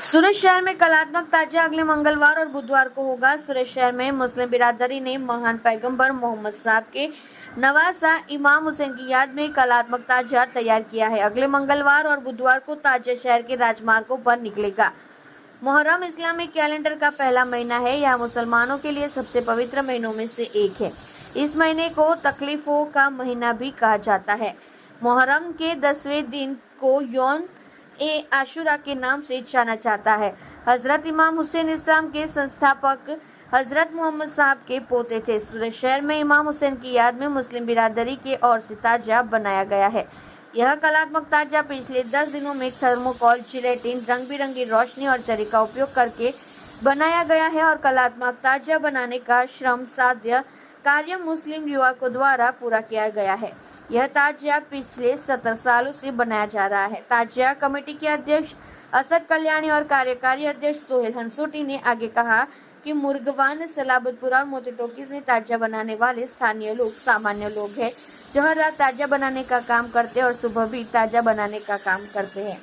सूरत शहर में कलात्मक ताजिया अगले मंगलवार और बुधवार को होगा। सूरत शहर में मुस्लिम बिरादरी ने महान पैगंबर मोहम्मद साहब के नवासा इमाम हुसैन की याद में कलात्मक ताजिया तैयार किया है। अगले मंगलवार और बुधवार को ताजिया शहर के राजमार्गों पर निकलेगा। मुहर्रम इस्लामिक कैलेंडर का पहला महीना है। यह मुसलमानों के लिए सबसे पवित्र महीनों में से एक है। इस महीने को तकलीफों का महीना भी कहा जाता है। मुहर्रम के 10वें दिन को यौम ए आशुरा के नाम से जाना जाता है। हजरत इमाम हुसैन इस्लाम के संस्थापक हजरत मोहम्मद साहब के पोते थे। सूरत शहर में इमाम हुसैन की याद में मुस्लिम बिरादरी के ओर से ताजिया बनाया गया है। यह कलात्मक ताजिया पिछले 10 दिनों में थर्मोकोल, जिलेटिन, रंग बिरंगी रोशनी और जरी का उपयोग करके बनाया गया है और कलात्मक ताजिया बनाने का श्रम साध्य कार्य मुस्लिम युवकों द्वारा पूरा किया गया है। यह ताजिया पिछले 70 सालों से बनाया जा रहा है। ताजिया कमेटी के अध्यक्ष असद कल्याणी और कार्यकारी अध्यक्ष सोहेल हंसोटी ने आगे कहा कि मुर्गवान, सलाबतपुरा और मोती टॉकीज में ताजिया बनाने वाले स्थानीय लोग सामान्य लोग हैं जो हर रात ताजिया बनाने का काम करते हैं और सुबह भी ताजिया बनाने का काम करते हैं।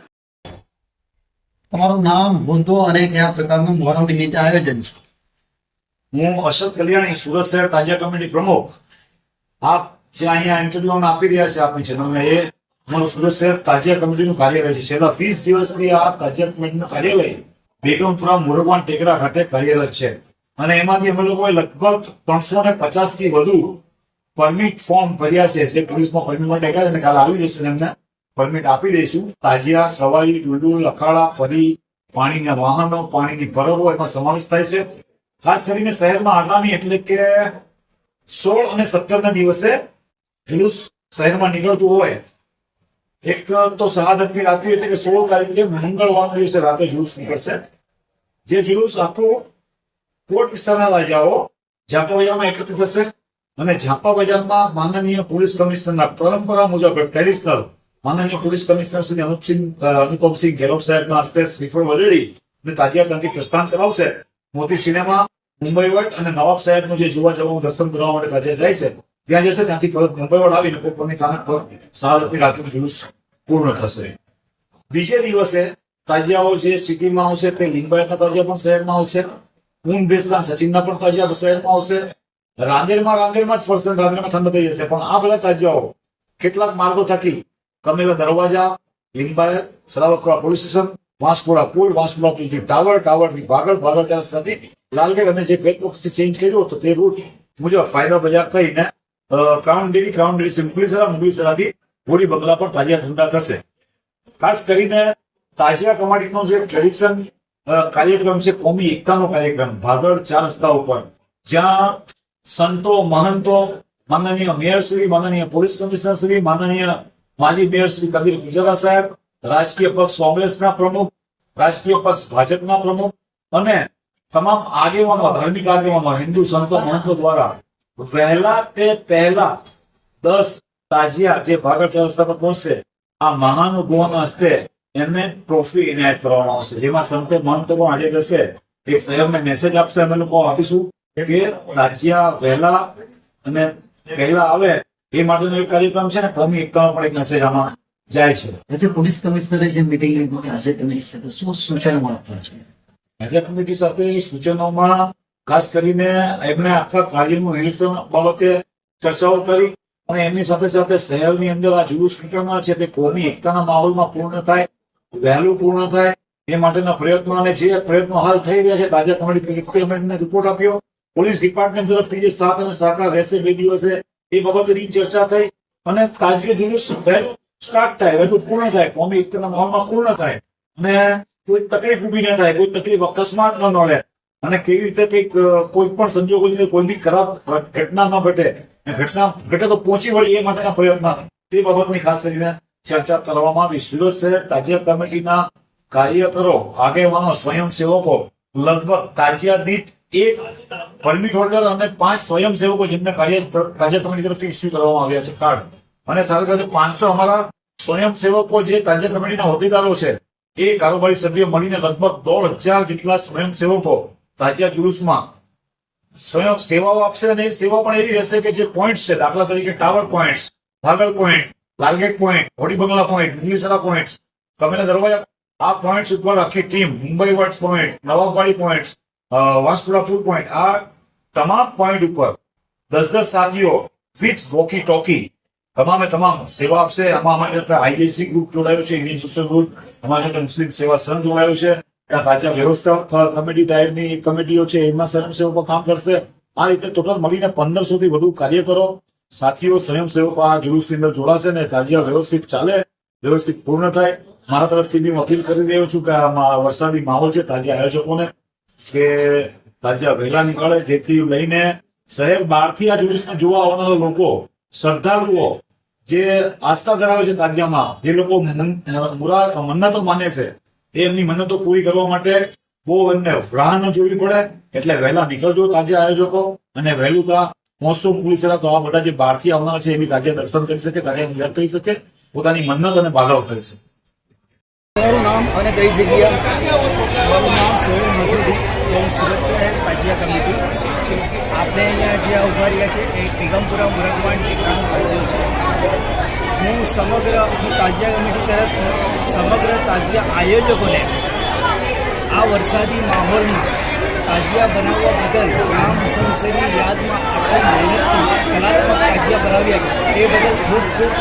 તમારું નામ, હોદ્દો અને કયા પ્રકારનું મુહર્રમ નિમિત્તે આયોજન છે? હું અશરફ કલ્યાણી, સુરત શહેર તાજિયા કમિટી પ્રમુખ. આપ જે અહીંયા ઇન્ટરવ્યુ આપી રહ્યા છે આપની ચેનલને, એ અમારું સુરત શહેર તાજિયા કમિટીનું કાર્યાલય છે. છેલ્લા 20 દિવસથી આ તાજિયા કમિટીનું કાર્યાલય બેગમપુરા મોરવાન ટેકરા ખાતે કાર્યરત છે અને એમાંથી અમે લોકોએ લગભગ 350 થી વધુ પરમિટ ફોર્મ ભર્યા છે. જે પોલીસમાં પરમિટ માટે ગયા છે, કાલે આવી જશે, એમને પરમિટ આપી દઈશું. તાજિયા, સવારી, ડુલડુલ, અખાડા, પરી, પાણીના વાહનો, પાણીની પરબો એમાં સમાવેશ થાય છે. ખાસ કરીને શહેરમાં આગામી એટલે કે 16 અને 17 ના દિવસે જુલુસ શહેરમાં નીકળતું હોય. એક તો શહાદતની રાત્રિ એટલે કે 16 તારીખે મંગળવારના દિવસે રાત્રે જુલુસ નીકળશે. જે જુલુસ આખું કોટ વિસ્તારના રાજાઓ ઝાપા બજારમાં એકત્રિત થશે અને ઝાપા બજારમાં માનનીય પોલીસ કમિશનરના પરંપરા મુજબ ટ્રેડિશનલ માનનીય પોલીસ કમિશનર શ્રી અનુપમસિંહ ગેહલોત સાહેબના હસ્તે શ્રીફળ વધેરી અને તાજિયા ત્યાંથી પ્રસ્થાન કરાવશે. મોતી સિનેમા, મુંબઈ વટ અને નવાબ સાહેબનું જે જોવા જવાનું દર્શન કરવા માટે તાજિયા જાય છે ત્યાં જશે. ત્યાંથી પરત મુંબઈ વટ આવીને પોતાની સ્થાનક પર શહાદતની રાત્રિનું જુલુસ પૂર્ણ થશે. બીજે દિવસે તાજિયાઓ જે સિટીમાં આવશે તે લિંબાયતના તાજિયા પણ શહેરમાં આવશે. ઊન બેસતા સચિનના પણ તાજિયા શહેરમાં આવશે. રાંદેરમાં જ ફરશે, રાંદેરમાં ઠંડ થઈ જશે. પણ આ બધા તાજિયાઓ કેટલાક માર્ગો થકી કમેલા દરવાજા, લિંબાયત, સલાવતપુરા પોલીસ સ્ટેશન, વાંસપુરા પુલ, વાંસપુરા પુલથી ટાવર, ટાવરથી ભાગળ, ભાગળ ત્યાંથી લાલગેટ અને જે ગત વખતે ચેન્જ કર્યો હતો તે રૂટ મુજબ ફાયદા બજાર થઈને ક્રાઉન ડેરી મુગલીસરાથી હોળી બંગલા પર તાજિયા ઠંડા થશે. ખાસ કરીને તાજિયા કમાટીનો જે ટ્રેડિશન કાર્યક્રમ છે, કોમી એકતાનો કાર્યક્રમ, ભાગળ 4 રસ્તા ઉપર, જ્યાં સંતો, મહંતો, માનનીય મેયરશ્રી, માનનીય પોલીસ કમિશનરશ્રી, માનનીય માજી મેયર શ્રી કદીર ગુજરા સાહેબ, રાજકીય પક્ષ કોંગ્રેસના પ્રમુખ, રાજકીય પક્ષ ભાજપના પ્રમુખ અને તમામ આગેવાનો, ધાર્મિક આગેવાનો, હિન્દુ સંતો મહંતો દ્વારા વહેલા તે પહેલા 10 તાજિયા જે ભાગળ 4 રસ્તા પર પહોંચશે, આ મહાનુભાવોના હસ્તે એમને ટ્રોફી એનાયત કરવામાં આવશે. જેમાં સંતો મહંતો પણ હાજર રહેશે. એક શહેરને મેસેજ આપશે, અમે લોકો આપીશું કે તાજિયા વહેલા અને પહેલા આવે એ માટેનો એક કાર્યક્રમ છે ને કોમી એકતાનો પણ એક મેસેજ આમાં જાય છે. આજે પોલીસ કમિશનરે જે મિટિંગ લીધી હતી આજે કમિટી સાથે શું સૂચનો આપવા છે? આજે કમિટી સાથે સૂચનોમાં ખાસ કરીને એમને આખા કાર્યનું નિરીક્ષણ બાબતે ચર્ચાઓ કરી અને એમની સાથે સાથે શહેરની અંદર આ જુલુસ નીકળનાર છે તે કોમી એકતાના માહોલમાં પૂર્ણ થાય, વહેલું પૂર્ણ થાય એ માટેના પ્રયત્નો અને જે પ્રયત્નો હાલ થઈ રહ્યા છે તાજિયા કમિટી તરફથી અમે એમને રિપોર્ટ આપ્યો. પોલીસ ડિપાર્ટમેન્ટ તરફથી જે સાથ અને સહકાર રહેશે 2 દિવસે એ બાબતની ચર્ચા થઈ અને તાજિયા જુલુસ વહેલું સ્ટાર્ટ થાય, વહેલું પૂર્ણ થાય, કોમી એકતાના માહોલમાં પૂર્ણ થાય અને કોઈ તકલીફ ઉભી ન થાય, કોઈ તકલીફ અકસ્માત ન નડે અને કેવી રીતે કંઈક કોઈ પણ સંજોગો લીધે કોઈ બી ખરાબ ઘટના ન ઘટે, ઘટના ઘટે તો પહોંચી વળી એ માટેના પ્રયત્ન તે બાબતની ખાસ કરીને ચર્ચા કરવામાં આવી. સુરત શહેર તાજિયા કમિટીના કાર્યકરો, આગેવાનો, સ્વયંસેવકો લગભગ તાજિયા દીઠ 1 પરમિટ હોલ્ડર અને 5 સ્વયંસેવકો જેમને તાજિયા કમિટી તરફથી ઇસ્યુ કરવામાં આવ્યા છે કાર્ડ, અને સાથે સાથે 500 અમારા સ્વયંસેવકો જે તાજિયા કમિટીના હોદ્દેદારો છે એ કારોબારી સભ્યો મળીને લગભગ 1,500 જેટલા સ્વયંસેવકો તાજિયા જુલુસમાં સ્વયં સેવાઓ આપશે. અને એ સેવા પણ એવી રહેશે કે જે પોઈન્ટ્સ છે, દાખલા તરીકે tower points, ભાગળ point, Lalgate point, હોડી બંગલા પોઈન્ટ, મુગલીસરા પોઈન્ટ, કમેલા દરવાજા આ પોઈન્ટ્સ ઉપર આખી ટીમ મુંબઈ વર્ડ્સ point, Nawabwadi point, Vanskuda point, આ તમામ પોઈન્ટ ઉપર 10-10 સાથીઓ વિથ વોકી ટોકી તમામે તમામ સેવા આપશે. આમાં અમારી સાથે આઈએસસી ગ્રુપ જોડાયું છે, ઇન્ડિયન સોશિયલ ગ્રુપ, અમારી સાથે મુસ્લિમ સેવા સંઘ જોડાયું છે, ત્યાં તાજા વ્યવસ્થા કમિટી ટાઈપની કમિટીઓ છે, એમાં સ્વયંસેવકો કામ કરશે. આ રીતે ટોટલ મળીને 1500 થી વધુ કાર્યકરો, સાથીઓ, સ્વયંસેવકો આ જુલુસની અંદર જોડાશે ને તાજિયા વ્યવસ્થિત ચાલે, વ્યવસ્થિત પૂર્ણ થાય. મારા તરફથી બી હું અપીલ કરી રહ્યો છું કે આ વરસાદી માહોલ છે તાજિયા આયોજકોને કે તાજિયા વહેલા નીકળે, જેથી લઈને શહેર બહારથી આ જુલુસને જોવા આવનારા લોકો, શ્રદ્ધાળુઓ જે આસ્થા ધરાવે છે તાજિયામાં, જે લોકો મન્નતો માને છે, એ એમની મન્નતો પૂરી કરવા માટે બહુ એમને રાહ ન જોવી પડે. એટલે વહેલા નીકળજો તાજિયા આયોજકો, અને વહેલું ત્યાં પહોંચશો પોલીસ તો આ બધા જે બહારથી આવનારા છે એ બી તાજિયા દર્શન કરી શકે, તાજિયા નિર્ધાર કરી શકે, પોતાની મન્નત અને બાધાઓ કરી શકે. મારું નામ અને કઈ જગ્યા? મારું નામ સોહેલ મસૂદી, હું સુરત તાજિયા કમિટી. આપણે અહીંયા જ્યાં ઉભા રહ્યા છે એ પેગમપુરા મુરગવાન ઠેકાણું આવેલું છે. હું તાજિયા કમિટી તરફથી સમગ્ર તાજિયા આયોજકોને આ વરસાદી માહોલમાં તાજિયા બનાવવા બદલ ઇમામ હુસૈન હુસૈનની યાદમાં આપણી મહેનતથી કલાત્મક તાજિયા બનાવ્યા છે એ બદલ ખૂબ ખૂબ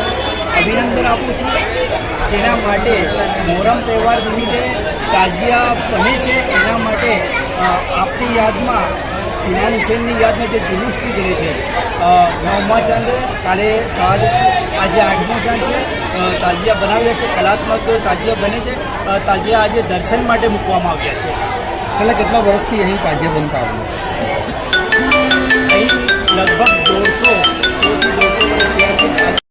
અભિનંદન આપું છું. જેના માટે મોહરમ તહેવાર નિમિત્તે તાજિયા બને છે, એના માટે આપણી યાદમાં ઇમામ હુસૈનની યાદમાં જે જુલુસ નીકળે છે, 9મા ચાંદ, કાલે આજે 8મો ચાંદ છે, તાજિયા બનાવ્યા છે, કલાત્મક તાજિયા બને છે. તાજિયા આજે દર્શન માટે મૂકવામાં આવ્યા છે. છેલ્લા કેટલા વર્ષથી અહીં તાજિયા બનતા આવ્યું છે? અહીં લગભગ 100 થી 150 વર્ષ થયા છે.